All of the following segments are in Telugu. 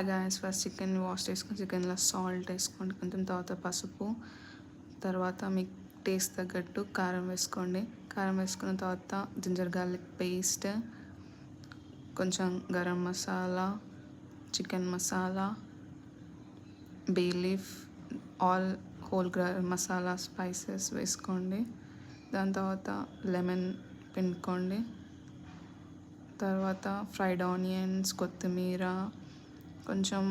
గాయస్, ఫస్ట్ చికెన్ వాష్ చేసుకొని చికెన్లో సాల్ట్ వేసుకోండి, కొంచెం తర్వాత పసుపు, తర్వాత మీకు టేస్ట్ తగ్గట్టు కారం వేసుకోండి. కారం వేసుకున్న తర్వాత జింజర్ గార్లిక్ పేస్ట్, కొంచెం garam masala, chicken masala, bay leaf, all whole garam masala spices వేసుకోండి. దాని తర్వాత లెమన్ పిండుకోండి. తర్వాత ఫ్రైడ్ ఆనియన్స్, కొత్తిమీర, కొంచెం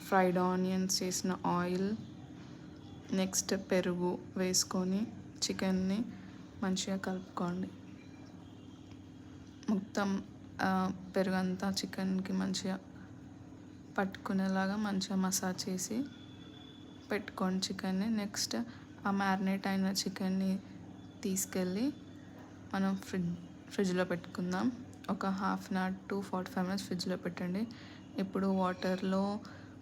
ఫ్రైడ్ ఆనియన్స్ చేసిన ఆయిల్, నెక్స్ట్ పెరుగు వేసుకొని చికెన్ని మంచిగా కలుపుకోండి. మొత్తం పెరుగు అంతా చికెన్కి మంచిగా పట్టుకునేలాగా మంచిగా మసాజ్ చేసి పెట్టుకోండి చికెన్ని. నెక్స్ట్ ఆ మ్యారినేట్ అయిన చికెన్ని తీసుకెళ్ళి మనం ఫ్రిడ్జ్లో పెట్టుకుందాం. ఒక half an hour to 45 minutes ఫ్రిడ్జ్లో పెట్టండి. ఇప్పుడు వాటర్లో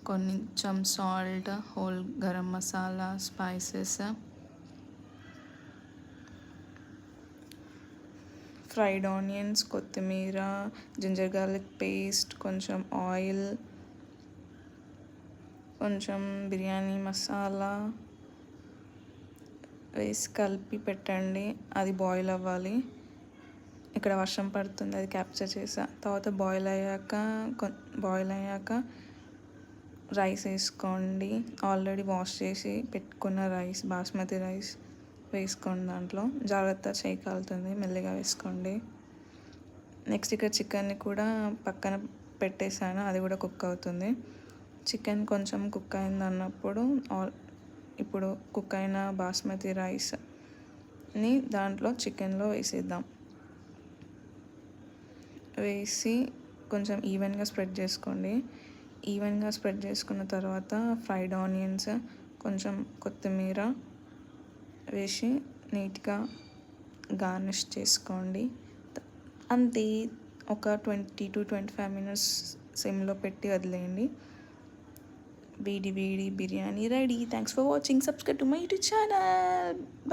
కొంచెం salt, whole garam masala, spices, fried onions, కొత్తిమీర, జింజర్ గార్లిక్ పేస్ట్, కొంచెం ఆయిల్, కొంచెం బిర్యానీ మసాలా వేసి కలిపి పెట్టండి. అది బాయిల్ అవ్వాలి. ఇక్కడ వర్షం పడుతుంది, అది క్యాప్చర్ చేసా. తర్వాత బాయిల్ అయ్యాక రైస్ వేసుకోండి. ఆల్రెడీ వాష్ చేసి పెట్టుకున్న రైస్, బాస్మతి రైస్ వేసుకోండి. దాంట్లో జాగ్రత్త చేయి కాలుతుంది, మెల్లిగా వేసుకోండి. నెక్స్ట్ ఇక్కడ చికెన్ని కూడా పక్కన పెట్టేసాను, అది కూడా కుక్ అవుతుంది. చికెన్ కొంచెం కుక్ అయింది అన్నప్పుడు ఇప్పుడు కుక్ అయిన బాస్మతి రైస్ని దాంట్లో చికెన్లో వేసేద్దాం. వేసి కొంచెం ఈవెన్గా స్ప్రెడ్ చేసుకోండి. ఈవెన్గా స్ప్రెడ్ చేసుకున్న తర్వాత ఫ్రైడ్ ఆనియన్స్, కొంచెం కొత్తిమీర వేసి నీట్గా గార్నిష్ చేసుకోండి. అంతే, ఒక 20 to 25 minutes సిమ్లో పెట్టి వదిలేయండి. వేడి వేడి biryani ready. Thanks for watching. Subscribe to my YouTube channel. Bye.